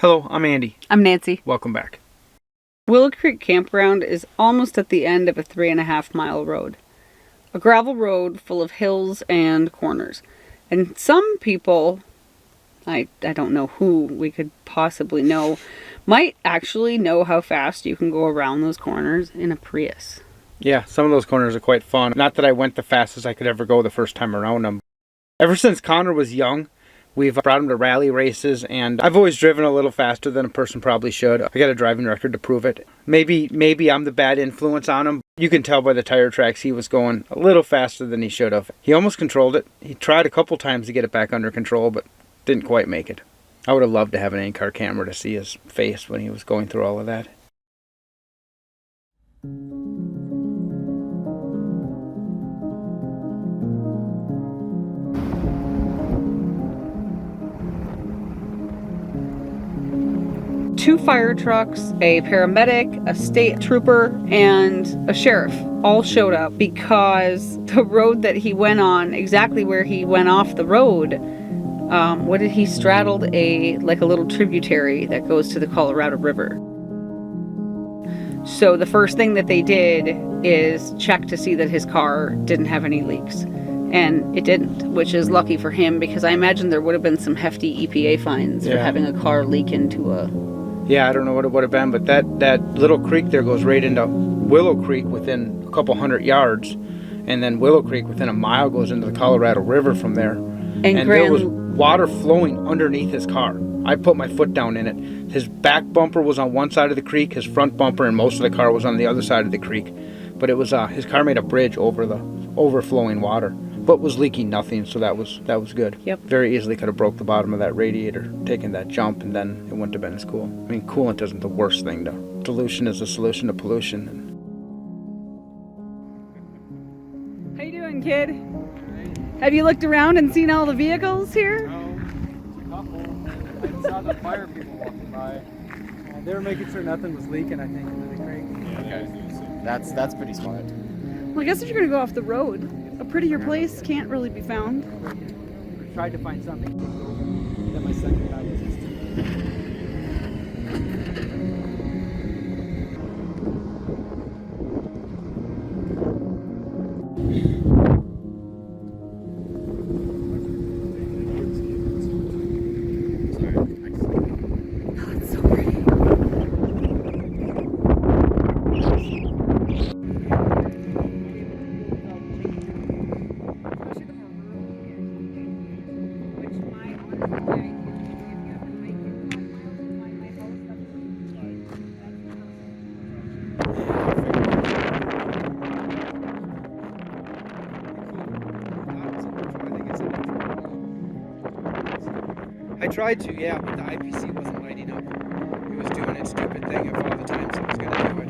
Hello, I'm Andy. I'm Nancy. Welcome back. Willow Creek Campground is almost at the end of a 3.5 mile road. A gravel road full of hills and corners. And some people, I don't know who we could possibly know, might actually know how fast you can go around those corners in a Prius. Yeah, some of those corners are quite fun. Not that I went the fastest I could ever go the first time around them. Ever since Connor was young, we've brought him to rally races, and I've always driven a little faster than a person probably should. I got a driving record to prove it. Maybe I'm the bad influence on him. You can tell by the tire tracks he was going a little faster than he should have. He almost controlled it. He tried a couple times to get it back under control, but didn't quite make it. I would have loved to have an in-car camera to see his face when he was going through all of that. Two fire trucks, a paramedic, a state trooper, and a sheriff all showed up because the road that he went on, exactly where he went off the road, he straddled a little tributary that goes to the Colorado River. So the first thing that they did is check to see that his car didn't have any leaks. And it didn't, which is lucky for him because I imagine there would have been some hefty EPA fines for having a car leak into a... Yeah, I don't know what it would have been, but that little creek there goes right into Willow Creek within a couple hundred yards, and then Willow Creek within a mile goes into the Colorado River from there. And there was water flowing underneath his car. I put my foot down in it. His back bumper was on one side of the creek, his front bumper and most of the car was on the other side of the creek. But it was his car made a bridge over the overflowing water, but was leaking nothing, so that was good. Yep. Very easily could have broke the bottom of that radiator, taken that jump, and then it wouldn't have been as cool. I mean, coolant isn't the worst thing, though. Dilution is a solution to pollution. How you doing, kid? Have you looked around and seen all the vehicles here? No, a couple. I saw the fire people walking by. They were making sure nothing was leaking, I think, into the creek. Okay, that's pretty smart. Well, I guess if you're gonna go off the road, a prettier place can't really be found. I tried to find something. Then my second guy was just... I tried to, yeah, but the IPC wasn't lighting up. It was doing its stupid thing of all the times it was going to do it.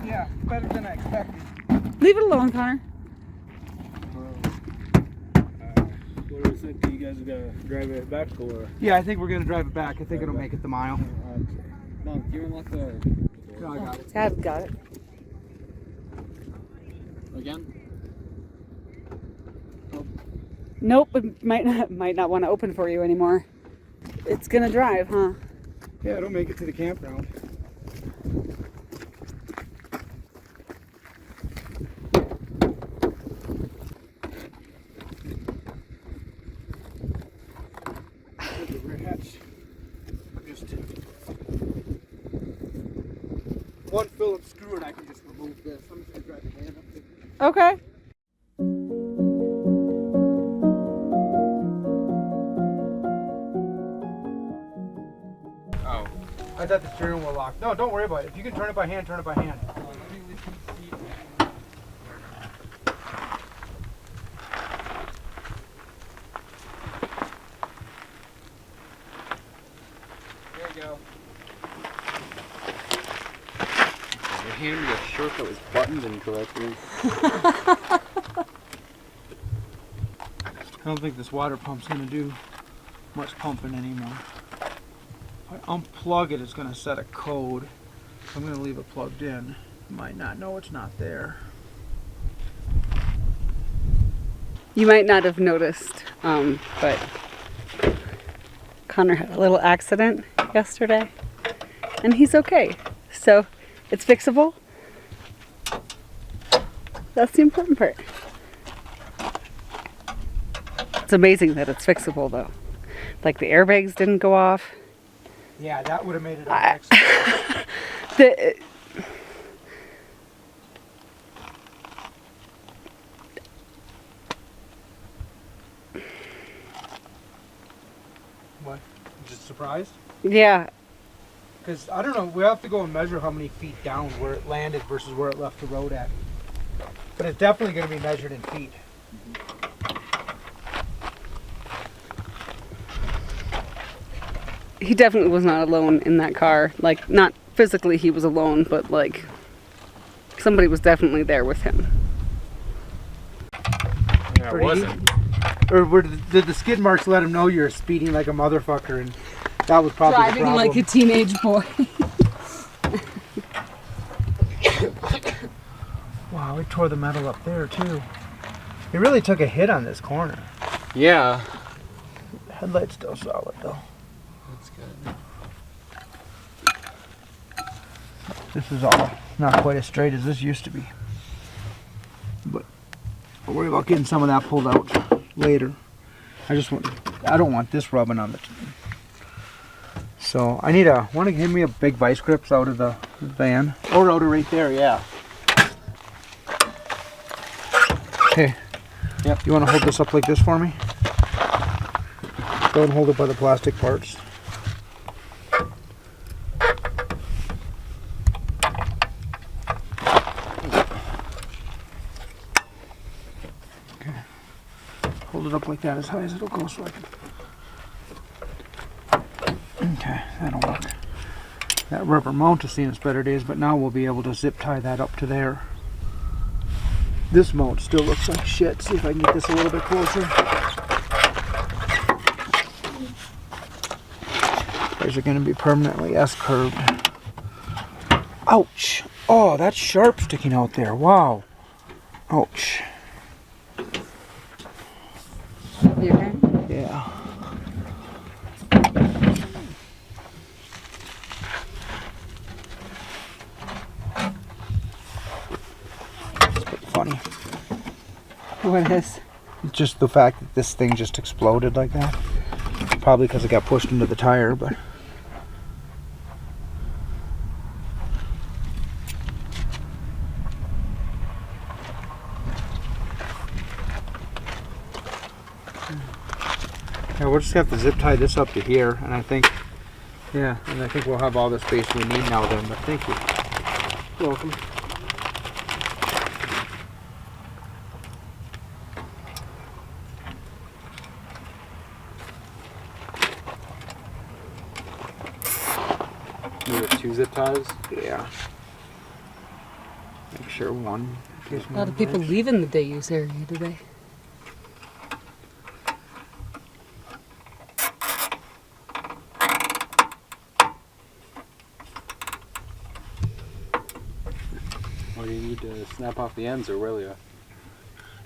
Yeah, better than I expected. Leave it alone, Connor. What do you think? You guys are gonna drive it back or? Yeah, I think we're going to drive it back. I think it'll make it the mile. No, you unlock the. No, I got it. I've got it. Again? Nope, it might not want to open for you anymore. It's gonna drive, huh? Yeah, it'll make it to the campground. The rear hatch. Just one Phillips screw and I can just remove this. I'm just gonna drive the hand up there. Okay. Oh. I thought the steering wheel locked. No, don't worry about it. If you can turn it by hand, turn it by hand. There you go. You handed me a shirt that was buttoned incorrectly. I don't think this water pump's gonna do much pumping anymore. If I unplug it, it's gonna set a code. I'm gonna leave it plugged in. You might not know it's not there. You might not have noticed, but Connor had a little accident yesterday, and he's okay. So it's fixable. That's the important part. It's amazing that it's fixable, though. Like the airbags didn't go off. Yeah, that would have made it unfixable. What? Just surprised? Yeah, Because, I don't know, we have to go and measure how many feet down where it landed versus where it left the road at. But it's definitely going to be measured in feet. he definitely was not alone in that car. Like, not physically he was alone, but like somebody was definitely there with him. Yeah, it wasn't. Did the skid marks let him know you're speeding like a motherfucker, and that was probably the Driving problem. like a teenage boy. Wow, we tore the metal up there too. He really took a hit on this corner. Yeah. Headlight's still solid though. That's good. This is all not quite as straight as this used to be. But I'll worry about getting some of that pulled out later. I don't want this rubbing on the So I want to give me a big vice grips out of the van. Or out of right there, yeah. Okay. Yep. You want to hold this up like this for me? Go and hold it by the plastic parts. Okay. Hold it up like that as high as it'll go so I can... Okay, that'll work. That rubber mount has seen its better days, but now we'll be able to zip tie that up to there. This mount still looks like shit. See if I can get this a little bit closer. These are going to be permanently S-curved. Ouch! Oh, that's sharp sticking out there. Wow. Ouch. You okay? Yeah. It's pretty funny. What is? Just the fact that this thing just exploded like that. Probably because it got pushed into the tire, but... Yeah, we'll just have to zip tie this up to here, and I think... Yeah, and I think we'll have all the space we need now then, but thank you. You're welcome. You have 2 zip ties? Yeah. Make sure one. A lot of people leaving the day use area today. Or you need to snap off the ends, or will you?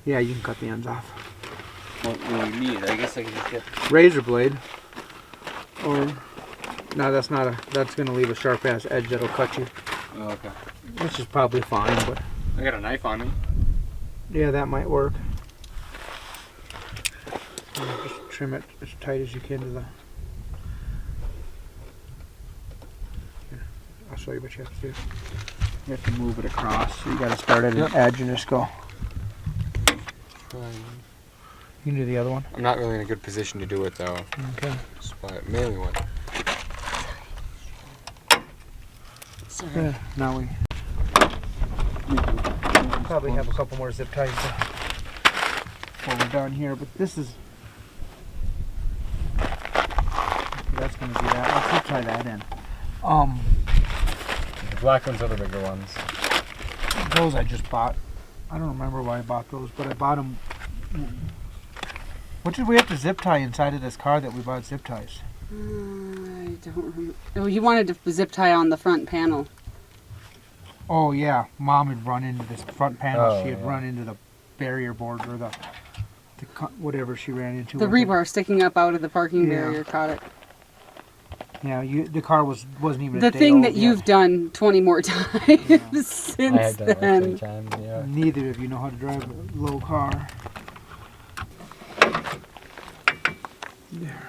Yeah, you can cut the ends off. What do you need? I guess I can just get... Razor blade. Or... No, that's not a... That's going to leave a sharp ass edge that'll cut you. Oh, okay. Which is probably fine, but... I got a knife on me. Yeah, that might work. Just trim it as tight as you can to the... Here, I'll show you what you have to do. You have to move it across. So you got to start at an edge and just go. You can do the other one. I'm not really in a good position to do it though. Okay. But mainly one. Sorry. Yeah, now we probably have a couple more zip ties while we're done here, but this is... That's going to be that. Let's zip tie that in. The black ones are the bigger ones. Those I just bought. I don't remember why I bought those, but I bought them. What did we have to zip tie inside of this car that we bought zip ties? I don't remember. Oh, you wanted to zip tie on the front panel. Oh yeah, Mom had run into this front panel. Oh, She had yeah. run into the barrier board or the whatever she ran into. The with it. rebar sticking up out of the parking Yeah. barrier caught it. Yeah, the car wasn't even The a day thing old that yet. you've done 20 more times I since had done it like 3 then. times, yeah. Neither of you know how to drive a low car. There.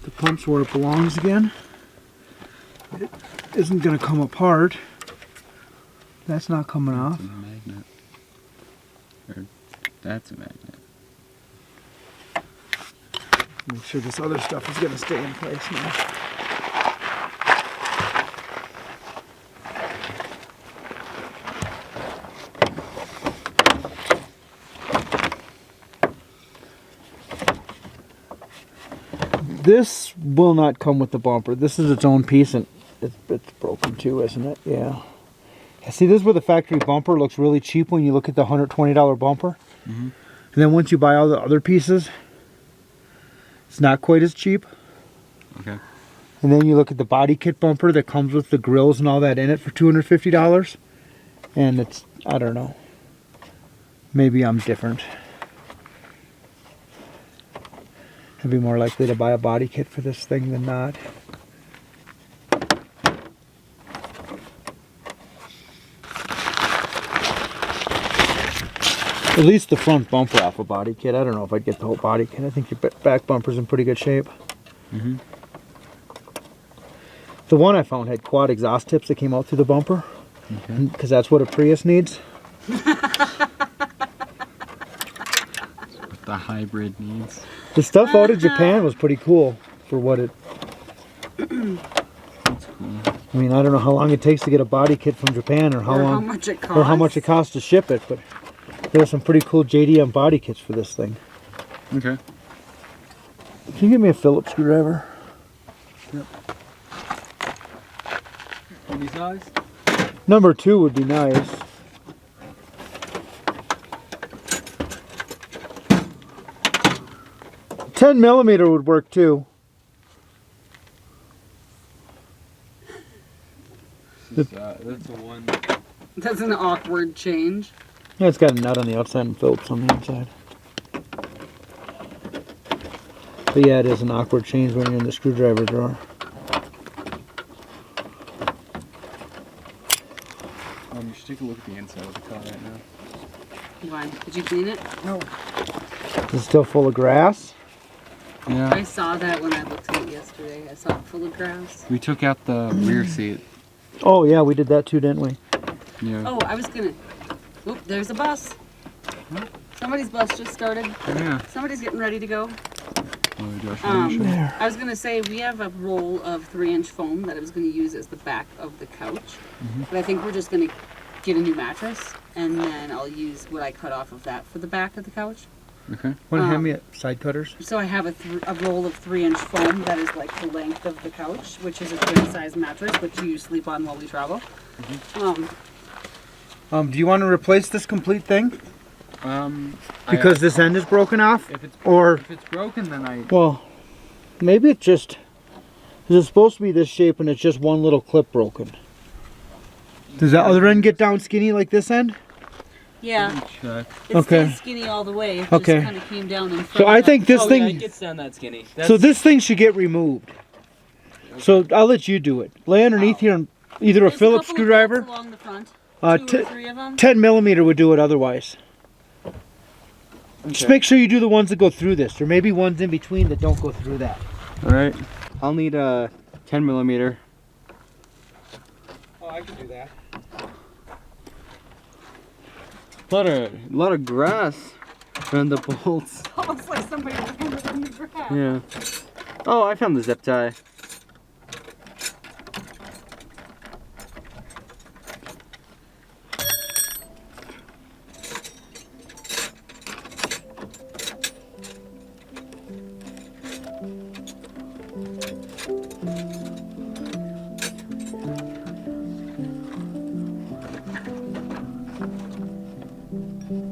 The pump's where it belongs again. It isn't going to come apart. That's not coming off. That's a magnet. Or that's a magnet. Make sure this other stuff is going to stay in place now. This will not come with the bumper. This is its own piece, and it's broken too, isn't it? Yeah. See, this is where the factory bumper looks really cheap when you look at the $120 bumper. Mm-hmm. And then once you buy all the other pieces, it's not quite as cheap. Okay. And then you look at the body kit bumper that comes with the grills and all that in it for $250. And it's, I don't know. Maybe I'm different. I'd be more likely to buy a body kit for this thing than not. At least the front bumper off a body kit. I don't know if I'd get the whole body kit. I think your back bumper's in pretty good shape. Mm-hmm. The one I found had quad exhaust tips that came out through the bumper. Okay. Because that's what a Prius needs. What the hybrid needs. The stuff out of Japan was pretty cool for what it... That's cool. I mean, I don't know how long it takes to get a body kit from Japan or how Or how long... much it costs. Or how much it costs to ship it, but there are some pretty cool JDM body kits for this thing. Okay. Can you give me a Phillips screwdriver? Yep. Any size? Number 2 would be nice. $10mm would work too. That's a one. That's an awkward change. Yeah, it's got a nut on the outside and Phillips on the inside. But yeah, it is an awkward change when you're in the screwdriver drawer. You should take a look at the inside of the car right now. Why? Did you clean it? No. Is it still full of grass? Yeah. I saw that when I looked at it yesterday. I saw it full of grass. We took out the rear seat. Oh yeah, we did that too, didn't we? Yeah. Oh, I was gonna... Oop, there's a bus. Somebody's bus just started. Yeah. Somebody's getting ready to go. Oh, Josh, let me show you. There. I was gonna say we have a roll of 3-inch foam that I was gonna use as the back of the couch, but I think we're just gonna get a new mattress, and then I'll use what I cut off of that for the back of the couch. Okay. Want to hand me side cutters? So I have a roll of 3-inch foam that is like the length of the couch, which is a good size mattress, which you sleep on while we travel. Do you want to replace this complete thing? Because I, this end is broken off? if it's Or, broken, then I. well, maybe it just... It's supposed to be this shape and it's just one little clip broken. Does that other end get down skinny like this end? Yeah. Check. It's Okay. still skinny all the way. It Okay. just kind of came down in front. So I of think this Oh, thing. yeah, it gets down that skinny. So this thing should get removed. So I'll let you do it. Lay underneath here and either a There's Phillips couple of bolts screwdriver. along the front. Uh, Two or three of them. 10 millimeter would do it otherwise. Just Okay. make sure you do the ones that go through this. There may be ones in between that don't go through that. All right. I'll need a 10 millimeter. Oh, I can do that. A lot of grass around the bolts. Almost like somebody was in the grass. Yeah. Oh, I found the zip tie.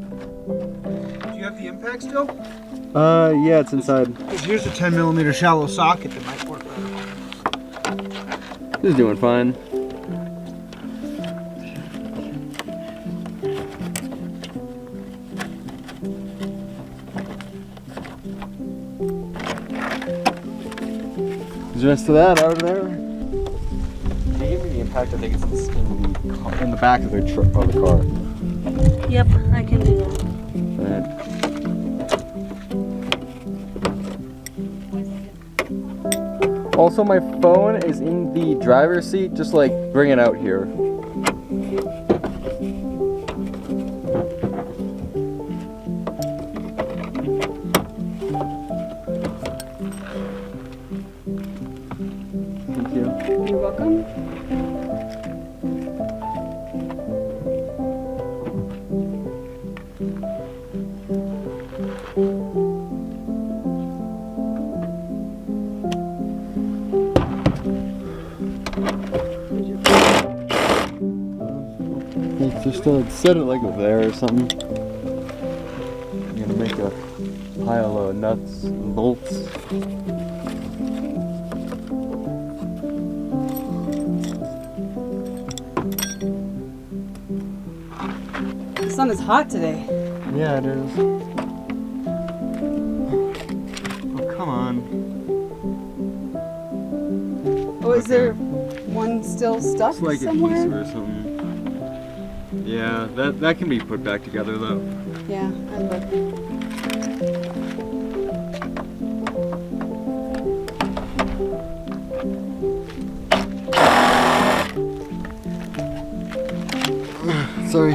Do you have the impact still? Yeah, it's inside. Because here's a 10 millimeter shallow socket that might work better. This is doing fine. Is the rest of that out of there? They gave me the impact. I think it's in the back of the car. Yep, I can do that. Right. Also, my phone is in the driver's seat. Just like bring it out here. Thank you. You're welcome. Just set it like over there or something. I'm gonna make a pile of nuts and bolts. The sun is hot today. Yeah, it is. Oh, come on. Oh, is there one still stuck It's like somewhere? a piece or something. Yeah, that can be put back together though. Yeah, I look. Sorry.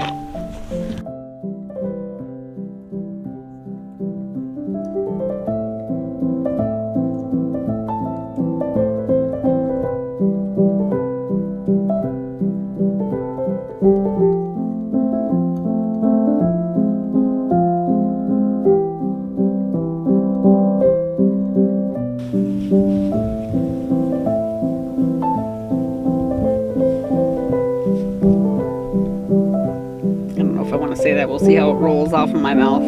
I don't know if I want to say that. We'll see how it rolls off in my mouth.